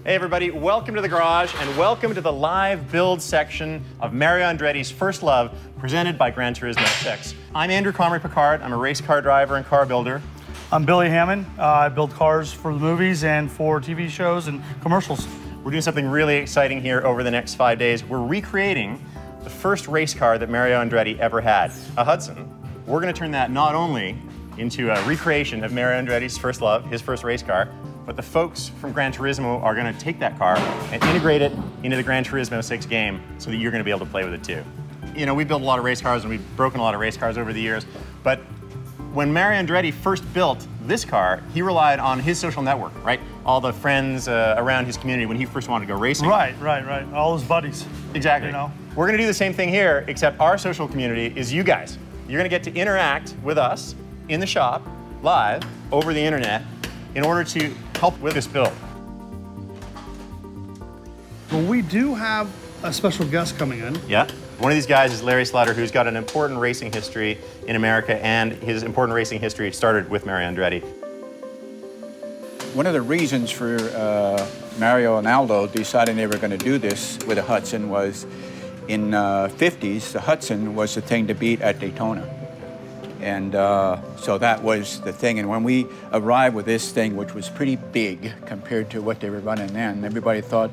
Hey everybody, welcome to the garage and welcome to the live build section of Mario Andretti's First Love, presented by Gran Turismo 6. I'm Andrew Comrie Picard. I'm a race car driver and car builder. I'm Billy Hammond. I build cars for the movies and for TV shows and commercials. We're doing something really exciting here over the next 5 days. We're recreating the first race car that Mario Andretti ever had, a Hudson. We're going to turn that not only into a recreation of Mario Andretti's First Love, his first race car, but the folks from Gran Turismo are going to take that car and integrate it into the Gran Turismo 6 game so that you're going to be able to play with it too. You know, we built a lot of race cars and we've broken a lot of race cars over the years, but when Mario Andretti first built this car, he relied on his social network, right? All the friends around his community when he first wanted to go racing. Right. All his buddies. Exactly. You know? We're going to do the same thing here, except our social community is you guys. You're going to get to interact with us in the shop, live, over the internet, in order to help with this build. Well, we do have a special guest coming in. Yeah. One of these guys is Larry Slaughter, who's got an important racing history in America, and his important racing history started with Mario Andretti. One of the reasons for Mario and Aldo deciding they were going to do this with a Hudson was in the 50s, the Hudson was the thing to beat at Daytona. And so that was the thing. And when we arrived with this thing, which was pretty big compared to what they were running then, everybody thought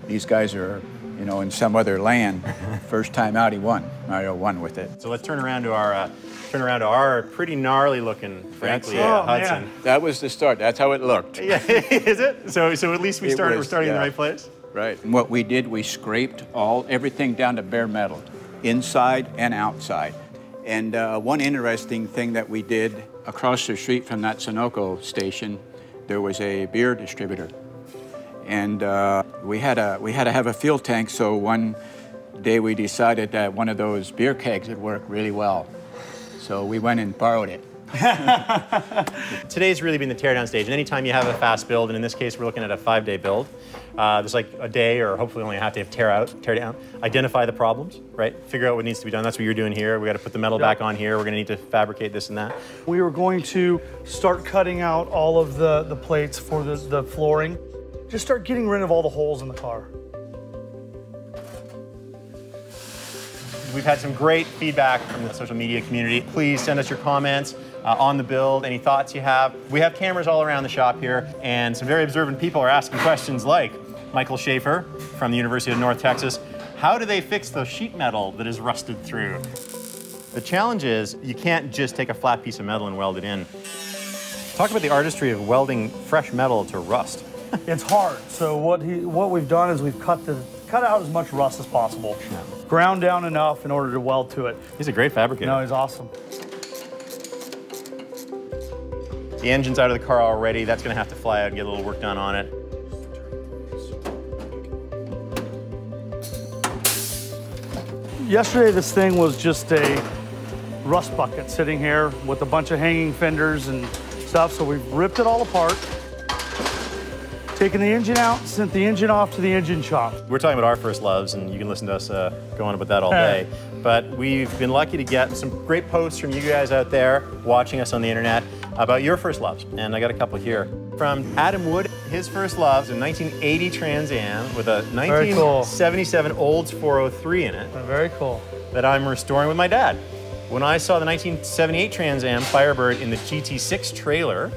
these guys are, you know, in some other land. First time out, he won. Mario won with it. So let's turn around to our pretty gnarly looking, frankly, Hudson. Man. That was the start. That's how it looked. Yeah, is it? So at least we're starting in the right place. Right. And what we did, we scraped everything down to bare metal, inside and outside. And one interesting thing that we did, across the street from that Sunoco station, there was a beer distributor. And we had to have a fuel tank, so one day we decided that one of those beer kegs would work really well. So we went and borrowed it. Today's really been the teardown stage, and anytime you have a fast build, and in this case we're looking at a 5-day build, there's like a day or hopefully only a half day of tear down, identify the problems, right? Figure out what needs to be done. That's what you're doing here. We got to put the metal back on here. We're going to need to fabricate this and that. We were going to start cutting out all of the plates for the flooring. Just start getting rid of all the holes in the car. We've had some great feedback from the social media community. Please send us your comments on the build, any thoughts you have. We have cameras all around the shop here, and some very observant people are asking questions like Michael Schaefer from the University of North Texas. How do they fix the sheet metal that is rusted through? The challenge is you can't just take a flat piece of metal and weld it in. Talk about the artistry of welding fresh metal to rust. It's hard. So what we've done is we've cut out as much rust as possible. Yeah. Ground down enough in order to weld to it. He's a great fabricator. No, he's awesome. The engine's out of the car already. That's going to have to fly out and get a little work done on it. Yesterday, this thing was just a rust bucket sitting here with a bunch of hanging fenders and stuff. So we've ripped it all apart, taken the engine out, sent the engine off to the engine shop. We're talking about our first loves, and you can listen to us go on about that all day. But we've been lucky to get some great posts from you guys out there watching us on the internet about your first loves. And I got a couple here. From Adam Wood, his first love's a 1980 Trans Am with a 1977 Olds 403 in it. Very cool. That I'm restoring with my dad. When I saw the 1978 Trans Am Firebird in the GT6 trailer,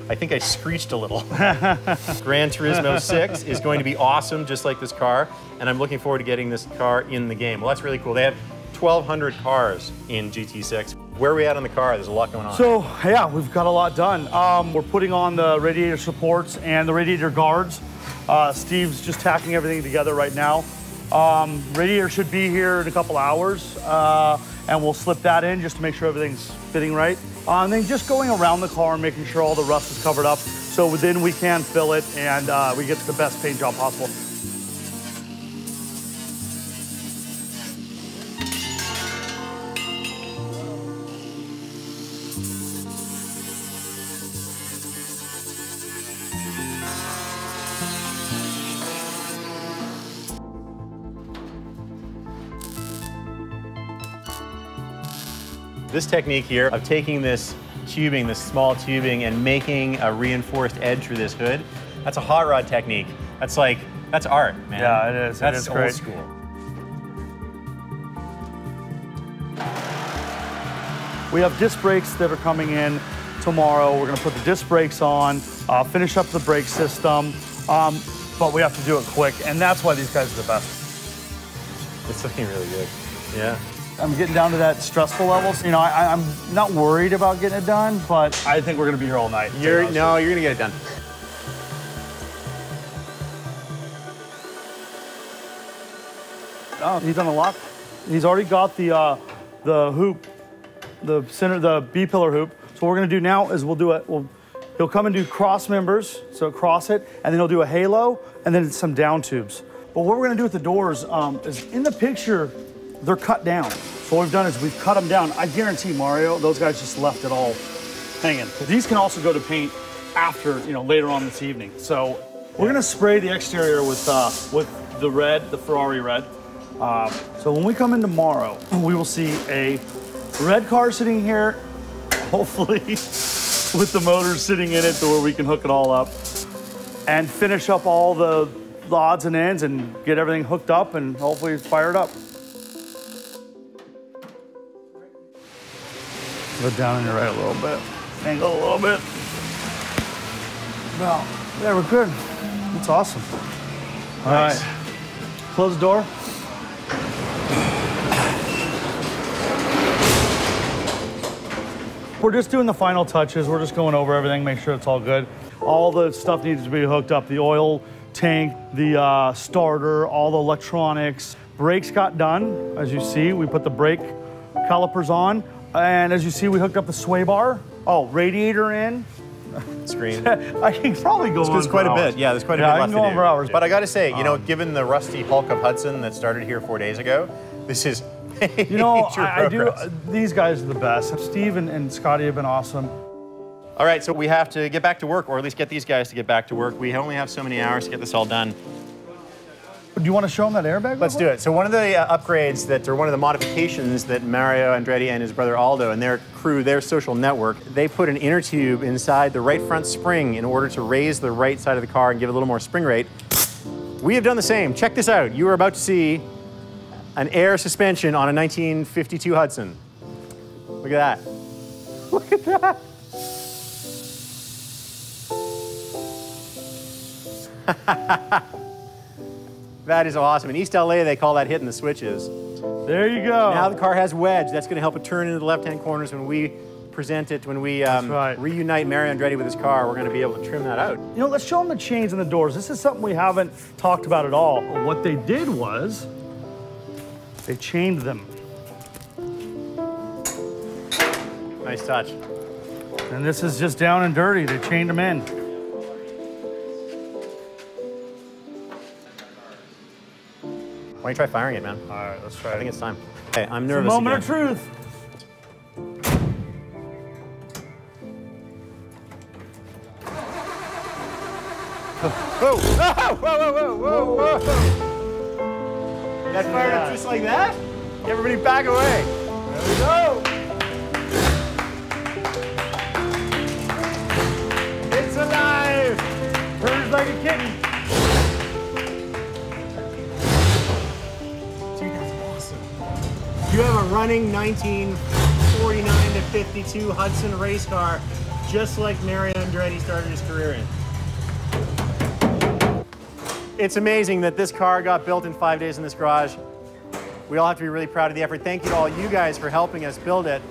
I think I screeched a little. Gran Turismo 6 is going to be awesome, just like this car, and I'm looking forward to getting this car in the game. Well, that's really cool. They have 1,200 cars in GT6. Where are we at on the car? There's a lot going on. So, yeah, we've got a lot done. We're putting on the radiator supports and the radiator guards. Steve's just tacking everything together right now. Radiator should be here in a couple hours, and we'll slip that in just to make sure everything's fitting right. And then just going around the car and making sure all the rust is covered up, so then we can fill it and we get the best paint job possible. This technique here of taking this tubing, this small tubing, and making a reinforced edge for this hood, that's a hot rod technique. That's like, that's art, man. Yeah, it is. That's It is old great. school. We have disc brakes that are coming in tomorrow. We're gonna put the disc brakes on, finish up the brake system, but we have to do it quick, and that's why these guys are the best. It's looking really good. Yeah. I'm getting down to that stressful level. So, you know, I'm not worried about getting it done, but I think we're gonna be here all night. You're gonna get it done. Oh, he's done a lot. He's already got the hoop, the center, the B-pillar hoop. So what we're gonna do now is he'll come and do cross members, so cross it, and then he'll do a halo, and then some down tubes. But what we're gonna do with the doors is in the picture, they're cut down. So what we've done is we've cut them down. I guarantee Mario, those guys just left it all hanging. These can also go to paint after, you know, later on this evening. So we're gonna spray the exterior with the red, the Ferrari red. So when we come in tomorrow, we will see a red car sitting here, hopefully with the motor sitting in it to where we can hook it all up and finish up all the odds and ends and get everything hooked up and hopefully fire it up. Go down in the right a little bit, angle a little bit. Well, yeah, we're good. That's awesome. All Nice. right, close the door. We're just doing the final touches. We're just going over everything, make sure it's all good. All the stuff needs to be hooked up. The oil tank, the starter, all the electronics. Brakes got done, as you see. We put the brake calipers on. And as you see, we hooked up the sway bar. Oh, radiator in. Screen. I can probably go on There's quite for a hours. bit. Yeah, there's quite a Yeah, bit I left can go to on do. for hours. But I got to say, you know, given the rusty hulk of Hudson that started here 4 days ago, this is You know, major I do. progress. These guys are the best. Steve and Scotty have been awesome. All right, so we have to get back to work, or at least get these guys to get back to work. We only have so many hours to get this all done. Do you want to show them that airbag? Let's do it. So one of the upgrades or one of the modifications that Mario Andretti and his brother Aldo and their crew, their social network, they put an inner tube inside the right front spring in order to raise the right side of the car and give it a little more spring rate. We have done the same. Check this out. You are about to see an air suspension on a 1952 Hudson. Look at that. Look at that. That is awesome. In East LA, they call that hitting the switches. There you go. Now the car has wedge. That's going to help it turn into the left-hand corners when we present it, when we right. reunite Mario Andretti with his car. We're going to be able to trim that out. You know, let's show them the chains and the doors. This is something we haven't talked about at all. What they did was they chained them. Nice touch. And this is just down and dirty. They chained them in. Why don't you try firing it, man? All right, let's try I it. think it's time. Okay, I'm It's a nervous moment again. of truth. Whoa! Whoa! Whoa! Whoa! Whoa! Whoa! That fired up just like that? Everybody back away. There we go. It's alive. Purrs like a kitten. Dude, that's awesome. You have a running 1949 to 52 Hudson race car, just like Mario Andretti started his career in. It's amazing that this car got built in 5 days in this garage. We all have to be really proud of the effort. Thank you to all you guys for helping us build it.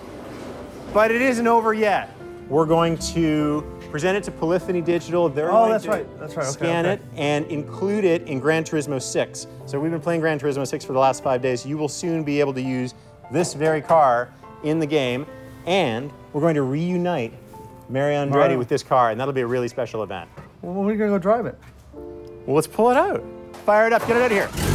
But it isn't over yet. We're going to present it to Polyphony Digital. They're going that's to right. That's right. Okay, scan okay. it and include it in Gran Turismo 6. So we've been playing Gran Turismo 6 for the last 5 days. You will soon be able to use this very car in the game, and we're going to reunite Mario Andretti Right. with this car, and that'll be a really special event. Well, we're gonna go drive it. Well, let's pull it out. Fire it up, get it out of here.